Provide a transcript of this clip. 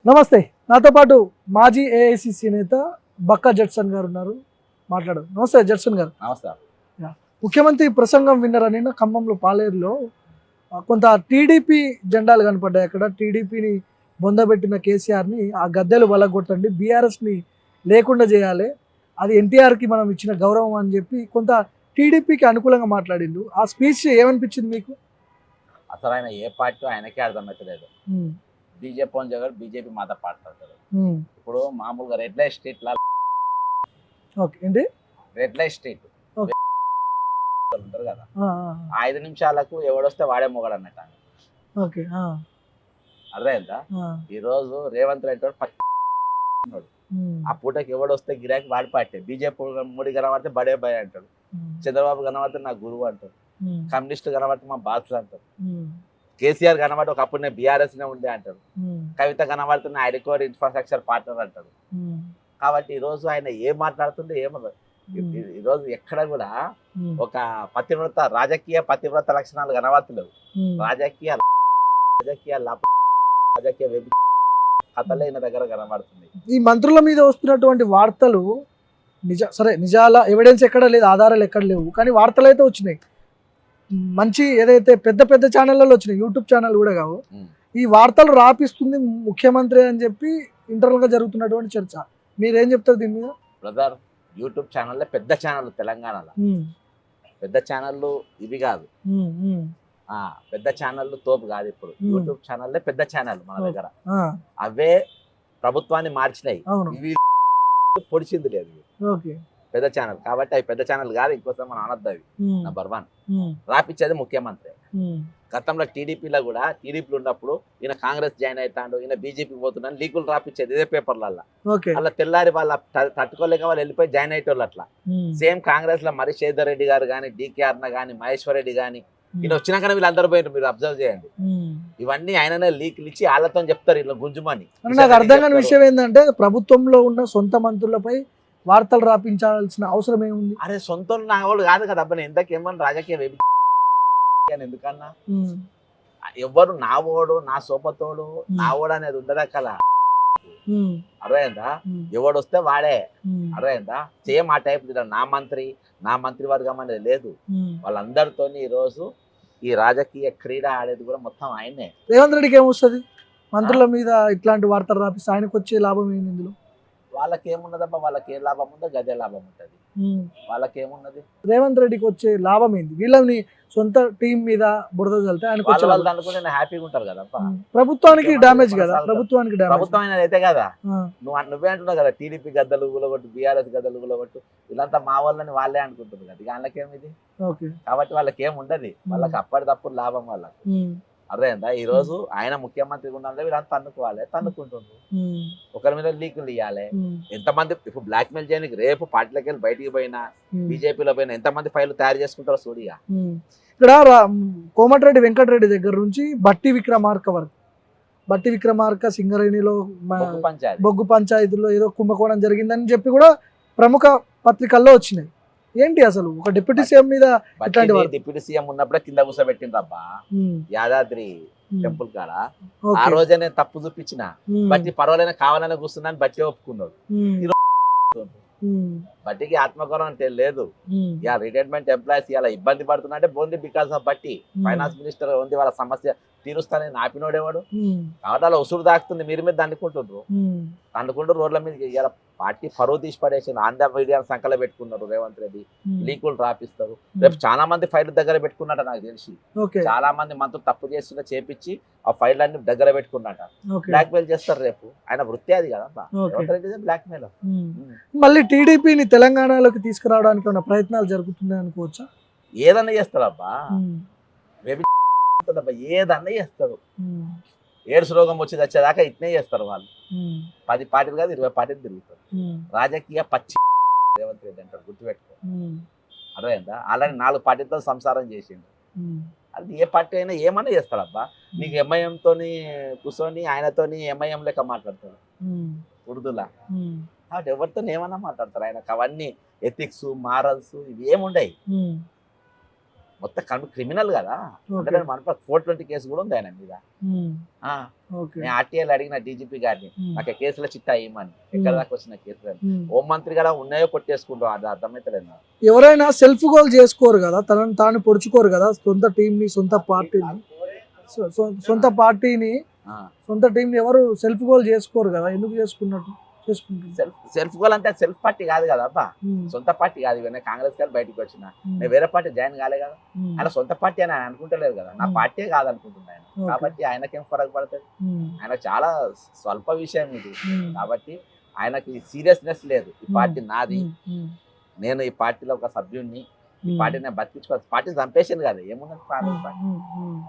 నమస్తే. నాతో పాటు మాజీ ఏఐసిసి నేత బక్కా జడ్సన్ గారు ఉన్నారు. మాట్లాడు. నమస్తే జడ్సన్ గారు. నమస్తే. ముఖ్యమంత్రి ప్రసంగం విన్నారా? నిన్న ఖమ్మంలో పాలేరులో కొంత టీడీపీ జెండాలు కనపడ్డాయి. అక్కడ టీడీపీని బొందబెట్టిన కేసీఆర్ని ఆ గద్దెలు వలగొట్టండి, బీఆర్ఎస్ని లేకుండా చేయాలి, అది ఎన్టీఆర్కి మనం ఇచ్చిన గౌరవం అని చెప్పి కొంత టీడీపీకి అనుకూలంగా మాట్లాడిండు. ఆ స్పీచ్ ఏమనిపించింది మీకు? అసలు ఆయన ఏ పార్టీ ఆయనకే అర్థమవుతలేదు. బీజేపీ అని జగన్ బీజేపీ మాత పాడతాడు. ఇప్పుడు మామూలుగా రెడ్ లైట్ స్ట్రీట్ లా ఏంటి రెడ్ లైట్ స్ట్రీట్ ఉంటారు కదా, 5 నిమిషాలకు ఎవడొస్తే వాడే మొగడు అన్నట్టు. అర్థమైందా? ఈ రోజు రేవంత్ రెడ్డి ఉన్నాడు, ఆ పూటకి ఎవడొస్తే గిరాకి వాడి పార్టీ. బీజేపీ మోడీ కనబడితే బడే బాయ్ అంటాడు, చంద్రబాబు కనబడితే నా గురువు అంటాడు, కమ్యూనిస్టు కనబడితే మా బాసులు అంటారు, కేసీఆర్ కనబడి ఒకప్పుడు నేను బీఆర్ఎస్ నే ఉండే అంటాడు, కవిత కనబడితే నా ఐడికోర్ ఇన్ఫ్రాస్ట్రక్చర్ పార్ట్నర్ అంటాడు. కాబట్టి ఈ రోజు ఆయన ఏం మాట్లాడుతుండే ఏమన్నారు? ఈ రోజు ఎక్కడ కూడా ఒక పతివ్రత రాజకీయ పతివ్రత లక్షణాలు కనబడతలేవు. రాజకీయ కథలే ఈయన దగ్గర కనబడుతుంది. ఈ మంత్రుల మీద వస్తున్నటువంటి వార్తలు నిజాల ఎవిడెన్స్ ఎక్కడ లేదు, ఆధారాలు ఎక్కడ లేవు, కానీ వార్తలు అయితే వచ్చినాయి. మంచి ఏదైతే పెద్ద పెద్ద ఛానళ్ళలో వచ్చినాయి, యూట్యూబ్ ఛానల్ కూడా కావు, ఈ వార్తలు రాపిస్తుంది ముఖ్యమంత్రి అని చెప్పి ఇంటర్నల్ గా జరుగుతున్నటువంటి చర్చ. మీరేం చెప్తారు దీని మీద? బ్రదర్, యూట్యూబ్ ఛానల్ పెద్ద ఛానల్ తెలంగాణలో, పెద్ద ఛానళ్ళు ఇవి కాదు, పెద్ద ఛానళ్ళు తోపు కాదు. ఇప్పుడు యూట్యూబ్ ఛానల్లే పెద్ద ఛానల్ మన దగ్గర, అవే ప్రభుత్వాన్ని మార్చినాయి, ఇవి పొడిచింది లేదు పెద్ద ఛానల్. కాబట్టి అవి పెద్ద ఛానల్ కాదు, ఇంకోసారి మనం అనొద్దు. అవి నంబర్ 1 రాపిచ్చేది ముఖ్యమంత్రి. గతంలో టీడీపీలో కూడా, టీడీపీలో ఉన్నప్పుడు ఈయన కాంగ్రెస్ జాయిన్ అవుతాడు, ఈయన బీజేపీ పోతున్నాడు, లీకులు రాపిచ్చేది ఇదే పేపర్లల్లో. అలా తెల్లారి వాళ్ళ తట్టుకోలేక వాళ్ళు వెళ్ళిపోయి జాయిన్ అయ్యేటోళ్ళు. అట్లా సేమ్ కాంగ్రెస్ లో మరి శ్రీధర్ రెడ్డి గారు కానీ, డికే అర్ణ కానీ, మహేశ్వర్ రెడ్డి కానీ, ఈయన వచ్చినాకనే వీళ్ళందరూ పోయినారు. మీరు అబ్జర్వ్ చేయండి, ఇవన్నీ ఆయననే లీకులు ఇచ్చి వాళ్ళతో చెప్తారు ఇలా గుంజుమని. నాకు అర్థం కాని విషయం ఏంటంటే, ప్రభుత్వంలో ఉన్న సొంత మంత్రులపై వార్తలు రాపించాల్సిన అవసరం ఏముంది? అరే సొంత నా వాళ్ళు కాదు కదా అబ్బాయి, ఎంతకేమని రాజకీయ ఎందుకన్నా ఎవ్వరు నా ఓడు నా సోపతోడు నా ఓడు అనేది ఉండదా కదా. అర్థమైందా? ఎవడొస్తే వాడే. అర్థమైందా? సేమ్ ఆ టైప్ నా మంత్రి వర్గం అనేది లేదు. వాళ్ళందరితో ఈ రోజు ఈ రాజకీయ క్రీడ ఆడేది కూడా మొత్తం ఆయనే. రేవంత్ రెడ్డికి ఏమొస్తుంది మంత్రుల మీద ఇట్లాంటి వార్తలు రాపిస్తే? ఆయనకు వచ్చే లాభం ఏంది ఇందులో? వాళ్ళకి ఏమున్నదబ్బా, వాళ్ళకి ఏ లాభం ఉందో గదే లాభం ఉంటుంది. వాళ్ళకి ఏమున్నది? రేవంత్ రెడ్డికి వచ్చే లాభం ఏంది? వీళ్ళని సొంత టీం మీద బురద చల్లితే ఆయనకు అనుకుంటే హ్యాపీగా ఉంటారు కదా. ప్రభుత్వానికి డ్యామేజ్ కదా, ప్రభుత్వం అయినది అయితే కదా. నువ్వే అంటున్నావు కదా, టీడీపీ గద్దలు గులగొట్టు, బీఆర్ఎస్ గద్దలు గులగొట్టు, వీళ్ళంతా మా వాళ్ళని వాళ్ళే అనుకుంటుంది కదా. ఇక వాళ్ళకేమిది? కాబట్టి వాళ్ళకి ఏం ఉండదు, వాళ్ళకి అప్పటిదప్పుడు లాభం వాళ్ళకి. అర్థమైందా? ఈ రోజు ఆయన ముఖ్యమంత్రి ఉండాలి, వీళ్ళంతా తన్నుకుంటుండ్రు, ఒకరి మీద లీకులు ఇవ్వాలి. ఎంతమంది ఇప్పుడు బ్లాక్ మెయిల్ చేయడానికి రేపు పార్టీలోకి వెళ్ళి బయటికి పోయినా, బీజేపీలో పోయినా ఎంతమంది ఫైల్ తయారు చేసుకుంటారో చూడిగా. ఇక్కడ కోమటిరెడ్డి వెంకటరెడ్డి దగ్గర నుంచి బట్టి విక్రమార్క వరకు, బట్టి విక్రమార్క సింగరేణిలో బొగ్గు పంచాయతీలో ఏదో కుంభకోణం జరిగిందని చెప్పి కూడా ప్రముఖ పత్రికల్లో వచ్చినాయి. ఏంటి అసలు ఒక డిప్యూటీ సీఎం మీద? డిప్యూటీ సీఎం ఉన్నప్పుడే కింద కూర్చోబెట్టిండ్రబ్బా యాదాద్రి టెంపుల్ కాడ. ఆ రోజే నేను తప్పు చూపించిన, బట్టి పర్వాలైనా కావాలని కూర్చున్నాను, బట్టి ఒప్పుకున్నాడు. బట్టికి ఆత్మగౌరవం అంటే లేదు. ఇక రిటైర్మెంట్ ఎంప్లాయీస్ ఇలా ఇబ్బంది పడుతున్నా అంటే ఓన్లీ బికాస్ ఆఫ్ బట్టి. ఫైనాన్స్ మినిస్టర్ ఉంది, వాళ్ళ సమస్య తీరుస్తానని ఆపినోడేవాడు. కాబట్టి అలా ఉసురు దాక్కుతుంది, మీరు మీద దండుకుంటూ రోడ్ల మీద. ఇలా పార్టీ పరువు తీసి పడేసి ఆంధ్ర మీడియా సంకలో పెట్టుకున్నారు రేవంత్ రెడ్డి, లీకులు రాపిస్తారు. రేపు చాలా మంది ఫైల్ దగ్గర పెట్టుకున్నట్ట నాకు తెలిసి. చాలా మంది మంత్రులు తప్పు చేస్తున్నా చేపించి ఆ ఫైల్ అన్ని దగ్గర పెట్టుకున్నట్ట. బ్లాక్ మెయిల్ చేస్తారు రేపు, ఆయన వృత్తి అది కదా రేవంత్ రెడ్డి బ్లాక్ మెయిల్. మళ్ళీ టీడీపీని తెలంగాణలోకి తీసుకురావడానికి ఉన్న ప్రయత్నాలు జరుగుతున్నాయి అనుకోవచ్చా? ఏదన్నా చేస్తారబ్బా, ఏదన్నా చేస్తారు. ఎయిడ్స్ రోగం వచ్చి వచ్చేదాకా ఇట్నే చేస్తారు వాళ్ళు. 10 పార్టీలు కాదు 20 పార్టీలు తిరుగుతారు. రాజకీయ పచ్చి రేవంత్ రెడ్డి అంటారు, గుర్తుపెట్టుకో. అర్థమైందా? అలానే 4 పార్టీలతో సంసారం చేసిండు. అది ఏ పార్టీ అయినా ఏమన్నా చేస్తాడబ్బా. నీకు ఎంఐఎంతో కూర్చొని ఆయనతోని ఎంఐఎం లెక్క మాట్లాడతాడు ఉర్దూలా. కాబట్టి ఎవరితో ఏమన్నా మాట్లాడతారు. ఆయనకు అవన్నీ ఎథిక్స్ మారల్స్ ఇవి ఏముండయి. మొత్తం క్రిమినల్ కదా. ఓకే. అంటే మన 420 కేసు కూడా ఉంది ఆయన మీద. ఉమ్, ఆ, ఓకే. నేను ఆర్టీఐలో అడిగిన డీజీపీ గారిని ఉమ్, నాకు కేసుల చిట్టా ఇవ్వమని. ఎక్కడ దాకా వచ్చిన కేసులు ఉమ్. హోం మంత్రి కూడా ఉన్నాయో కొట్టేసుకుంటాం, అది అర్థమైతలేదు నాకు. ఎవరైనా సెల్ఫ్ గోల్ చేసుకోరు కదా, తనని తాను పొడుచుకోరు కదా, సొంత టీంని సొంత పార్టీని సొంత పార్టీని ఆ, సొంత టీంని ఎవరు సెల్ఫ్ గోల్ చేసుకోరు కదా, ఎందుకు చేసుకున్నట్టు చేసుకుంటుంది? సెల్ఫ్ గోల్ అంటే సెల్ఫ్ పార్టీ కాదు కదా అబ్బా, ఉమ్, సొంత పార్టీ కాదు. ఇవన్నీ కాంగ్రెస్ గారు బయటకు వచ్చిన ఉమ్, నేను వేరే పార్టీ జాయిన్ కాలే కదా. ఉమ్, ఆయన సొంత పార్టీ అని ఆయన అనుకుంటలేదు కదా, నా పార్టీ కాదు అనుకుంటున్నా ఆయన. ఓకే. కాబట్టి ఆయనకేం ఫరక్ పడుతుంది, ఉమ్, ఆయన చాలా స్వల్ప విషయం ఇది. ఉమ్, కాబట్టి ఆయనకి సీరియస్నెస్ లేదు. ఈ పార్టీ నాది, ఉమ్, ఉమ్, నేను ఈ పార్టీలో ఒక సభ్యుడిని, ఈ ఉమ్, పార్టీని బతికించుకోవాలి. పార్టీ చంపేసింది కదా, ఏమున్నది కాంగ్రెస్ పార్టీ. ఉమ్, ఉమ్.